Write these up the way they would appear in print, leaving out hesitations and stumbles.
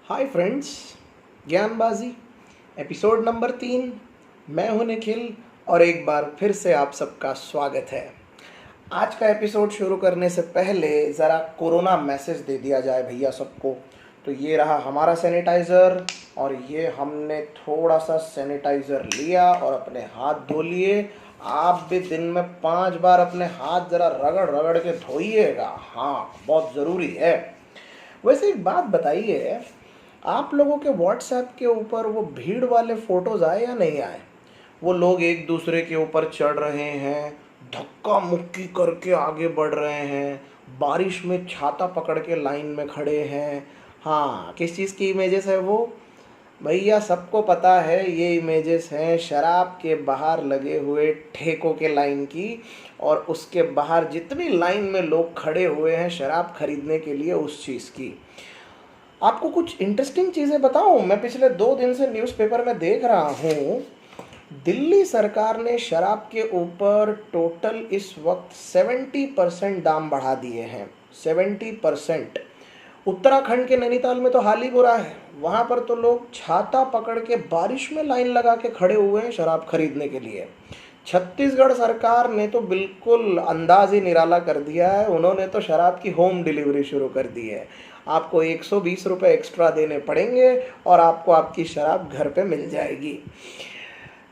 हाय friends, ज्ञानबाजी episode number 3। मैं हूं निखिल और एक बार फिर से आप सबका स्वागत है। आज का एपिसोड शुरू करने से पहले ज़रा कोरोना मैसेज दे दिया जाए भैया सबको। तो ये रहा हमारा सैनिटाइज़र और ये हमने थोड़ा सा सैनिटाइज़र लिया और अपने हाथ धो लिए। आप भी दिन में 5 बार अपने हाथ ज़रा रगड़ रगड़ के धोइएगा, हाँ बहुत ज़रूरी है। वैसे एक बात बताइए, आप लोगों के व्हाट्सएप के ऊपर वो भीड़ वाले फोटोज आए या नहीं आए? वो लोग एक दूसरे के ऊपर चढ़ रहे हैं, धक्का मुक्की करके आगे बढ़ रहे हैं, बारिश में छाता पकड़ के लाइन में खड़े हैं। हाँ, किस चीज़ की इमेजेस है वो? भैया सबको पता है ये इमेजेस हैं शराब के बाहर लगे हुए ठेकों के लाइन की, और उसके बाहर जितनी लाइन में लोग खड़े हुए हैं शराब खरीदने के लिए उस चीज़ की। आपको कुछ इंटरेस्टिंग चीज़ें बताऊं? मैं पिछले 2 दिन से न्यूज़पेपर में देख रहा हूं, दिल्ली सरकार ने शराब के ऊपर टोटल इस वक्त 70% दाम बढ़ा दिए हैं। 70%। उत्तराखंड के नैनीताल में तो हाल ही बुरा है, वहां पर तो लोग छाता पकड़ के बारिश में लाइन लगा के खड़े हुए हैं शराब खरीदने के लिए। छत्तीसगढ़ सरकार ने तो बिल्कुल अंदाज ही निराला कर दिया है, उन्होंने तो शराब की होम डिलीवरी शुरू कर दी है। आपको 120 रुपये एक्स्ट्रा देने पड़ेंगे और आपको आपकी शराब घर पे मिल जाएगी।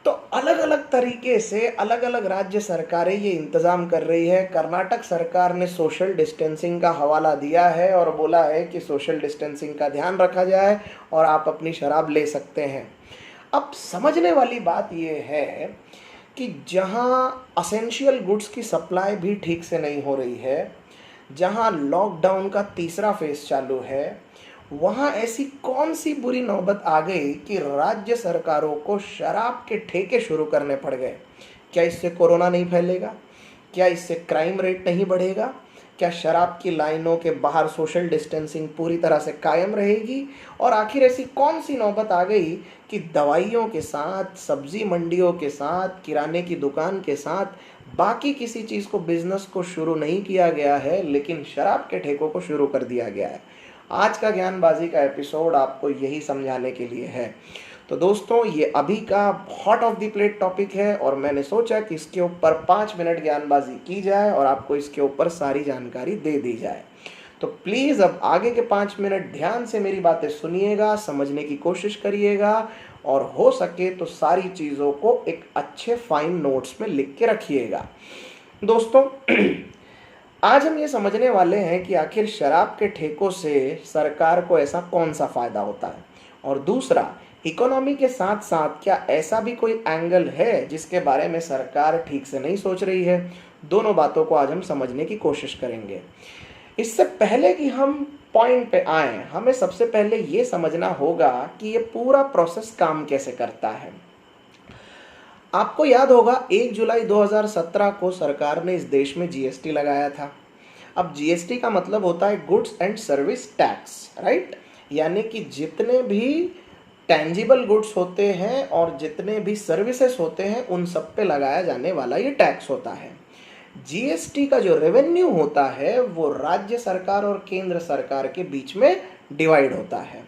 तो अलग अलग तरीके से अलग अलग राज्य सरकारें ये इंतज़ाम कर रही है। कर्नाटक सरकार ने सोशल डिस्टेंसिंग का हवाला दिया है और बोला है कि सोशल डिस्टेंसिंग का ध्यान रखा जाए और आप अपनी शराब ले सकते हैं। अब समझने वाली बात ये है कि जहाँ असेंशियल गुड्स की सप्लाई भी ठीक से नहीं हो रही है, जहाँ लॉकडाउन का तीसरा फेज चालू है, वहाँ ऐसी कौन सी बुरी नौबत आ गई कि राज्य सरकारों को शराब के ठेके शुरू करने पड़ गए? क्या इससे कोरोना नहीं फैलेगा? क्या इससे क्राइम रेट नहीं बढ़ेगा? क्या शराब की लाइनों के बाहर सोशल डिस्टेंसिंग पूरी तरह से कायम रहेगी? और आखिर ऐसी कौन सी नौबत आ गई कि दवाइयों के साथ, सब्जी मंडियों के साथ, किराने की दुकान के साथ बाकी किसी चीज़ को, बिजनेस को शुरू नहीं किया गया है, लेकिन शराब के ठेकों को शुरू कर दिया गया है? आज का ज्ञानबाजी का एपिसोड आपको यही समझाने के लिए है। तो दोस्तों, ये अभी का hot of the plate topic है और मैंने सोचा कि इसके ऊपर 5 मिनट ज्ञानबाजी की जाए और आपको इसके ऊपर सारी जानकारी दे दी जाए। तो प्लीज़ अब आगे के 5 मिनट ध्यान से मेरी बातें सुनिएगा, समझने की कोशिश करिएगा और हो सके तो सारी चीज़ों को एक अच्छे फाइन नोट्स में लिख के रखिएगा। दोस्तों, आज हम ये समझने वाले हैं कि आखिर शराब के ठेकों से सरकार को ऐसा कौन सा फ़ायदा होता है, और दूसरा, इकोनॉमी के साथ साथ क्या ऐसा भी कोई एंगल है जिसके बारे में सरकार ठीक से नहीं सोच रही है। दोनों बातों को आज हम समझने की कोशिश करेंगे। इससे पहले कि हम पॉइंट पे आए, हमें सबसे पहले ये समझना होगा कि ये पूरा प्रोसेस काम कैसे करता है। आपको याद होगा 1 जुलाई 2017 को सरकार ने इस देश में जीएसटी लगाया था। अब जीएसटी का मतलब होता है goods and service tax, right? यानी कि जितने भी टेंजिबल गुड्स होते हैं और जितने भी सर्विसेज होते हैं उन सब पे लगाया जाने वाला ये टैक्स होता है। जीएसटी का जो रेवेन्यू होता है वो राज्य सरकार और केंद्र सरकार के बीच में डिवाइड होता है।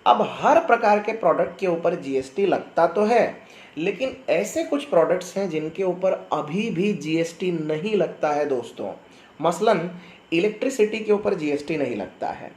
अब हर प्रकार के प्रोडक्ट के ऊपर जीएसटी लगता तो है, लेकिन ऐसे कुछ प्रोडक्ट्स हैं जिनके ऊपर अभी भी जीएसटी नहीं लगता है दोस्तों। मसलन इलेक्ट्रिसिटी के ऊपर जीएसटी नहीं लगता है,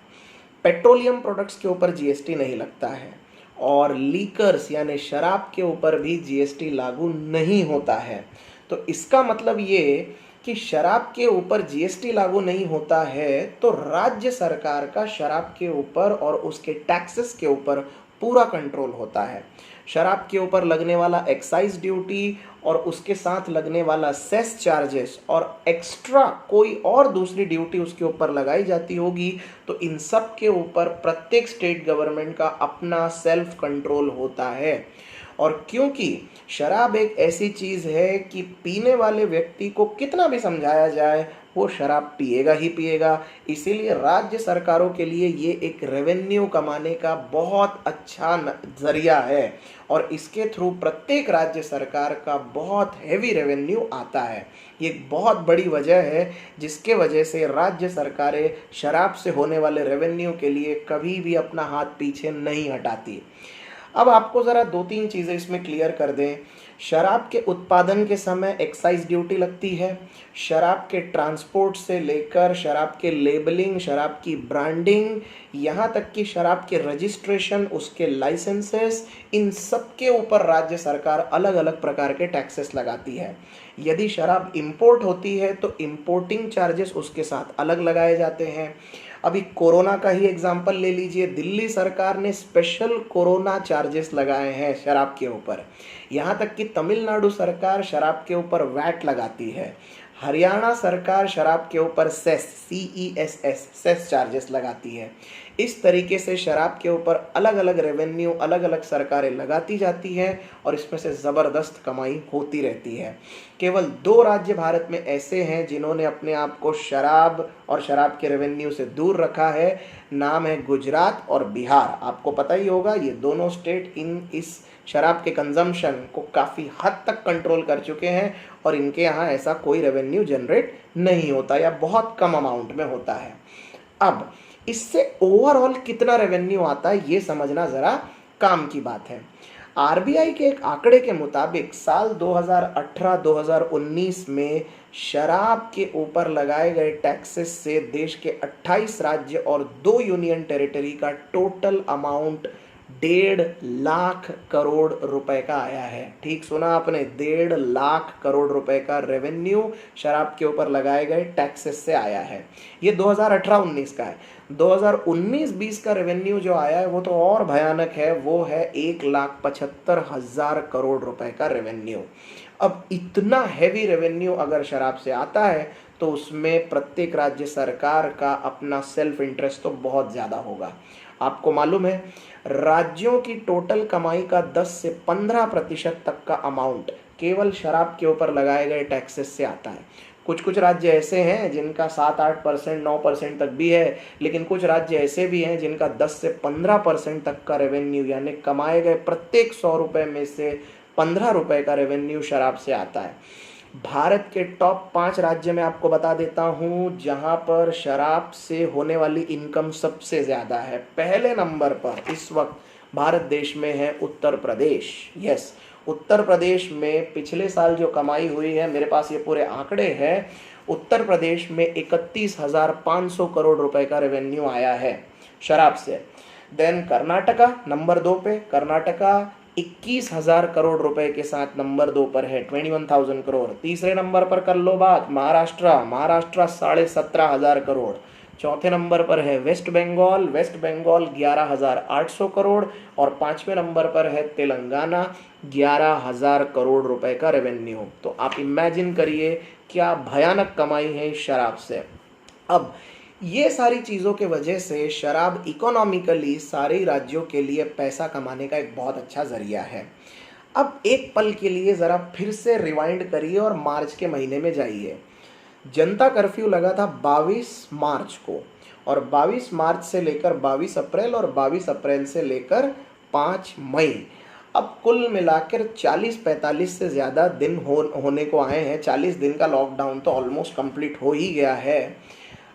पेट्रोलियम प्रोडक्ट्स के ऊपर जीएसटी नहीं लगता है, और लीकर्स यानी शराब के ऊपर भी जीएसटी लागू नहीं होता है। तो इसका मतलब ये कि शराब के ऊपर जीएसटी लागू नहीं होता है तो राज्य सरकार का शराब के ऊपर और उसके टैक्सेस के ऊपर पूरा कंट्रोल होता है। शराब के ऊपर लगने वाला एक्साइज ड्यूटी और उसके साथ लगने वाला सेस चार्जेस और एक्स्ट्रा कोई और दूसरी ड्यूटी उसके ऊपर लगाई जाती होगी, तो इन सब के ऊपर प्रत्येक स्टेट गवर्नमेंट का अपना सेल्फ कंट्रोल होता है। और क्योंकि शराब एक ऐसी चीज़ है कि पीने वाले व्यक्ति को कितना भी समझाया जाए वो शराब पिएगा ही पिएगा, इसीलिए राज्य सरकारों के लिए ये एक रेवेन्यू कमाने का बहुत अच्छा जरिया है और इसके थ्रू प्रत्येक राज्य सरकार का बहुत हैवी रेवेन्यू आता है। ये एक बहुत बड़ी वजह है जिसके वजह से राज्य सरकारें शराब से होने वाले रेवेन्यू के लिए कभी भी अपना हाथ पीछे नहीं हटाती। अब आपको ज़रा दो तीन चीज़ें इसमें क्लियर कर दें। शराब के उत्पादन के समय एक्साइज ड्यूटी लगती है, शराब के ट्रांसपोर्ट से लेकर शराब के लेबलिंग, शराब की ब्रांडिंग, यहाँ तक कि शराब के रजिस्ट्रेशन, उसके लाइसेंसेस, इन सब के ऊपर राज्य सरकार अलग अलग प्रकार के टैक्सेस लगाती है। यदि शराब इंपोर्ट होती है तो इंपोर्टिंग चार्जेस उसके साथ अलग लगाए जाते हैं। अभी कोरोना का ही एग्जाम्पल ले लीजिए, दिल्ली सरकार ने स्पेशल कोरोना चार्जेस लगाए हैं शराब के ऊपर। यहाँ तक कि तमिलनाडु सरकार शराब के ऊपर वैट लगाती है, हरियाणा सरकार शराब के ऊपर सेस चार्जेस लगाती है। इस तरीके से शराब के ऊपर अलग अलग रेवेन्यू अलग अलग सरकारें लगाती जाती हैं और इसमें से ज़बरदस्त कमाई होती रहती है। केवल 2 राज्य भारत में ऐसे हैं जिन्होंने अपने आप को शराब और शराब के रेवेन्यू से दूर रखा है। नाम है गुजरात और बिहार। आपको पता ही होगा ये दोनों स्टेट इस शराब के कंजम्पशन को काफ़ी हद तक कंट्रोल कर चुके हैं और इनके यहाँ ऐसा कोई रेवेन्यू जनरेट नहीं होता या बहुत कम अमाउंट में होता है। अब इससे ओवरऑल कितना रेवेन्यू आता है ये समझना ज़रा काम की बात है। आरबीआई के एक आंकड़े के मुताबिक साल 2018-2019 में शराब के ऊपर लगाए गए टैक्सेस से देश के 28 राज्य और 2 यूनियन टेरिटरी का टोटल अमाउंट 1.5 लाख करोड़ रुपए का आया है। ठीक सुना आपने, 1.5 लाख करोड़ रुपए का रेवेन्यू शराब के ऊपर लगाए गए टैक्सेस से आया है। ये 2018-19 का है। 2019-20 का रेवेन्यू जो आया है वो तो और भयानक है, वो है 1,75,000 करोड़ रुपए का रेवेन्यू। अब इतना हैवी रेवेन्यू अगर शराब से आता है तो उसमें प्रत्येक राज्य सरकार का अपना सेल्फ इंटरेस्ट तो बहुत ज़्यादा होगा। आपको मालूम है राज्यों की टोटल कमाई का 10 से 15% तक का अमाउंट केवल शराब के ऊपर लगाए गए टैक्सेस से आता है। कुछ राज्य ऐसे हैं जिनका 7-8%, 9% तक भी है, लेकिन कुछ राज्य ऐसे भी हैं जिनका 10 से 15% तक का रेवेन्यू यानी कमाए गए प्रत्येक 100 रुपये में से 15 रुपये का रेवेन्यू शराब से आता है। भारत के टॉप 5 राज्य में आपको बता देता हूँ जहाँ पर शराब से होने वाली इनकम सबसे ज़्यादा है। पहले नंबर पर इस वक्त भारत देश में है उत्तर प्रदेश। यस, उत्तर प्रदेश में पिछले साल जो कमाई हुई है, मेरे पास ये पूरे आंकड़े हैं, उत्तर प्रदेश में 31,500 करोड़ रुपए का रेवेन्यू आया है शराब से। देन कर्नाटका नंबर 2 पे, कर्नाटका 21,000 करोड़ रुपए के साथ नंबर 2 पर है, 21,000 करोड़। तीसरे नंबर पर कर लो बात महाराष्ट्र 17,500 करोड़। चौथे नंबर पर है वेस्ट बंगाल 11,800 करोड़ और 5वें नंबर पर है तेलंगाना 11,000 करोड़ रुपए का रेवेन्यू। तो आप इमेजिन करिए क्या भयानक कमाई है इस शराब से। अब ये सारी चीज़ों के वजह से शराब इकोनॉमिकली सारे राज्यों के लिए पैसा कमाने का एक बहुत अच्छा ज़रिया है। अब एक पल के लिए ज़रा फिर से रिवाइंड करिए और मार्च के महीने में जाइए। जनता कर्फ्यू लगा था 22 मार्च को और 22 मार्च से लेकर 22 अप्रैल और 22 अप्रैल से लेकर 5 मई। अब कुल मिलाकर 40-45 से ज़्यादा दिन होने को आए हैं। 40 दिन का लॉकडाउन तो ऑलमोस्ट कंप्लीट हो ही गया है।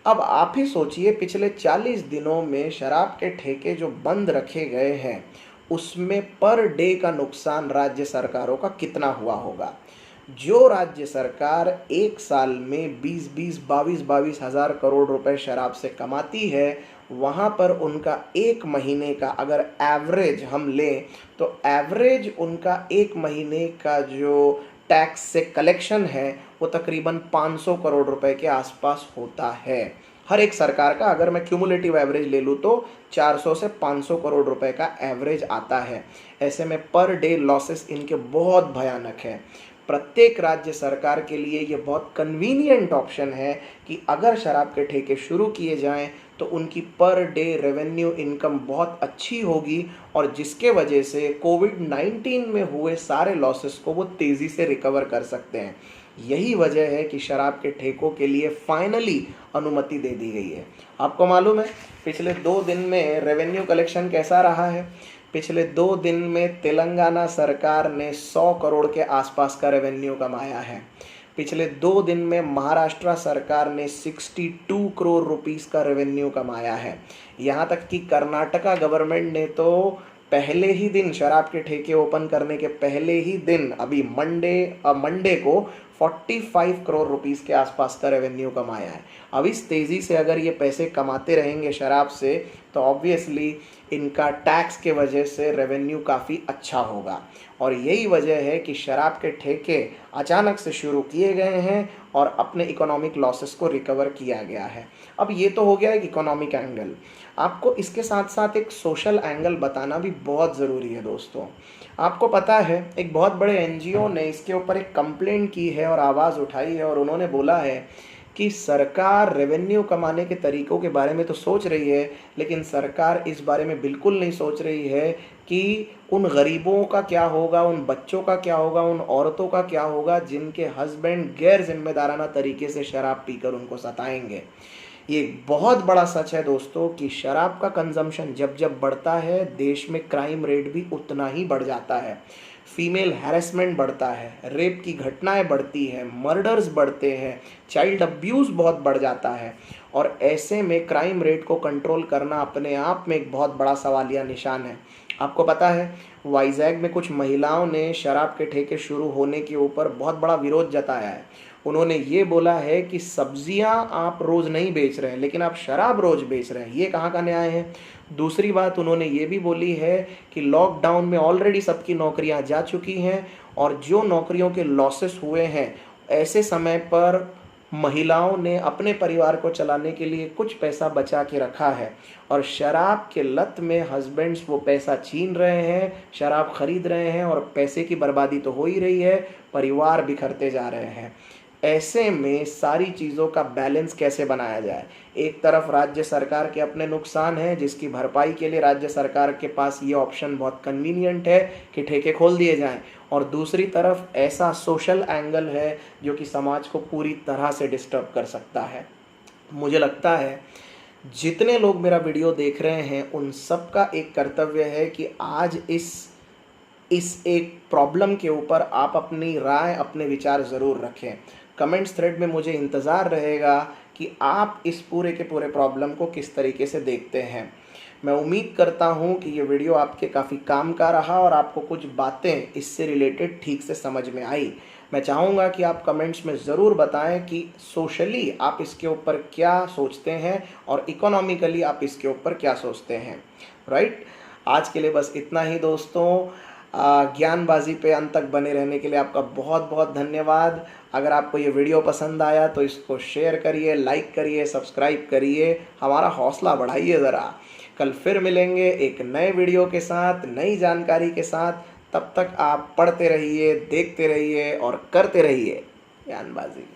अब आप ही सोचिए पिछले 40 दिनों में शराब के ठेके जो बंद रखे गए हैं उसमें पर डे का नुकसान राज्य सरकारों का कितना हुआ होगा। जो राज्य सरकार एक साल में 22 हज़ार करोड़ रुपए शराब से कमाती है वहाँ पर उनका एक महीने का अगर एवरेज हम लें तो एवरेज उनका एक महीने का जो टैक्स से कलेक्शन है वो तकरीबन 500 करोड़ रुपए के आसपास होता है हर एक सरकार का। अगर मैं क्यूमुलेटिव एवरेज ले लूँ तो 400 से 500 करोड़ रुपए का एवरेज आता है। ऐसे में पर डे लॉसेस इनके बहुत भयानक है। प्रत्येक राज्य सरकार के लिए ये बहुत कन्वीनियंट ऑप्शन है कि अगर शराब के ठेके शुरू किए जाएं तो उनकी पर डे रेवेन्यू इनकम बहुत अच्छी होगी और जिसके वजह से कोविड-19 में हुए सारे लॉसेस को वो तेज़ी से रिकवर कर सकते हैं। यही वजह है कि शराब के ठेकों के लिए फाइनली अनुमति दे दी गई है। आपको मालूम है पिछले 2 दिन में रेवेन्यू कलेक्शन कैसा रहा है? पिछले 2 दिन में तेलंगाना सरकार ने 100 करोड़ के आसपास का रेवेन्यू कमाया है। पिछले 2 दिन में महाराष्ट्र सरकार ने 62 करोड़ रुपीस का रेवेन्यू कमाया है। यहाँ तक कि कर्नाटका गवर्नमेंट ने तो पहले ही दिन शराब के ठेके ओपन करने के पहले ही दिन अभी मंडे को 45 करोड़ रुपीस के आसपास का रेवेन्यू कमाया है। अब इस तेज़ी से अगर ये पैसे कमाते रहेंगे शराब से तो ऑब्वियसली इनका टैक्स के वजह से रेवेन्यू काफ़ी अच्छा होगा और यही वजह है कि शराब के ठेके अचानक से शुरू किए गए हैं और अपने इकोनॉमिक लॉसेस को रिकवर किया गया है। अब ये तो हो गया एक इकोनॉमिक एंगल। आपको इसके साथ साथ एक सोशल एंगल बताना भी बहुत ज़रूरी है दोस्तों। आपको पता है एक बहुत बड़े एनजीओ ने इसके ऊपर एक कंप्लेंट की है और आवाज़ उठाई है और उन्होंने बोला है कि सरकार रेवेन्यू कमाने के तरीक़ों के बारे में तो सोच रही है लेकिन सरकार इस बारे में बिल्कुल नहीं सोच रही है कि उन गरीबों का क्या होगा, उन बच्चों का क्या होगा, उन औरतों का क्या होगा जिनके हस्बैंड गैर जिम्मेदाराना तरीके से शराब पीकर उनको सताएंगे। ये बहुत बड़ा सच है दोस्तों कि शराब का कंजम्पशन जब जब बढ़ता है देश में क्राइम रेट भी उतना ही बढ़ जाता है। फीमेल हैरेसमेंट बढ़ता है, रेप की घटनाएं बढ़ती हैं, मर्डर्स बढ़ते हैं, चाइल्ड अब्यूज़ बहुत बढ़ जाता है और ऐसे में क्राइम रेट को कंट्रोल करना अपने आप में एक बहुत बड़ा सवालिया निशान है। आपको पता है वाइजैग में कुछ महिलाओं ने शराब के ठेके शुरू होने के ऊपर बहुत बड़ा विरोध जताया है। उन्होंने ये बोला है कि सब्जियां आप रोज़ नहीं बेच रहे हैं लेकिन आप शराब रोज़ बेच रहे हैं, ये कहाँ का न्याय है। दूसरी बात उन्होंने ये भी बोली है कि लॉकडाउन में ऑलरेडी सबकी नौकरियां जा चुकी हैं और जो नौकरियों के लॉसेस हुए हैं ऐसे समय पर महिलाओं ने अपने परिवार को चलाने के लिए कुछ पैसा बचा के रखा है और शराब के लत में हस्बैंड्स वो पैसा छीन रहे हैं, शराब खरीद रहे हैं और पैसे की बर्बादी तो हो ही रही है, परिवार बिखरते जा रहे हैं। ऐसे में सारी चीज़ों का बैलेंस कैसे बनाया जाए? एक तरफ राज्य सरकार के अपने नुकसान हैं जिसकी भरपाई के लिए राज्य सरकार के पास ये ऑप्शन बहुत कन्वीनियंट है कि ठेके खोल दिए जाएं और दूसरी तरफ ऐसा सोशल एंगल है जो कि समाज को पूरी तरह से डिस्टर्ब कर सकता है। मुझे लगता है जितने लोग मेरा वीडियो देख रहे हैं उन सब का एक कर्तव्य है कि आज इस एक प्रॉब्लम के ऊपर आप अपनी राय, अपने विचार ज़रूर रखें। कमेंट्स थ्रेड में मुझे इंतज़ार रहेगा कि आप इस पूरे के पूरे प्रॉब्लम को किस तरीके से देखते हैं। मैं उम्मीद करता हूं कि ये वीडियो आपके काफ़ी काम का रहा और आपको कुछ बातें इससे रिलेटेड ठीक से समझ में आई। मैं चाहूँगा कि आप कमेंट्स में ज़रूर बताएं कि सोशली आप इसके ऊपर क्या सोचते हैं और इकोनॉमिकली आप इसके ऊपर क्या सोचते हैं। राइट, आज के लिए बस इतना ही दोस्तों। ज्ञानबाजी पे अंत तक बने रहने के लिए आपका बहुत बहुत धन्यवाद। अगर आपको ये वीडियो पसंद आया तो इसको शेयर करिए, लाइक करिए, सब्सक्राइब करिए, हमारा हौसला बढ़ाइए ज़रा। कल फिर मिलेंगे एक नए वीडियो के साथ, नई जानकारी के साथ। तब तक आप पढ़ते रहिए, देखते रहिए और करते रहिए ज्ञानबाजी।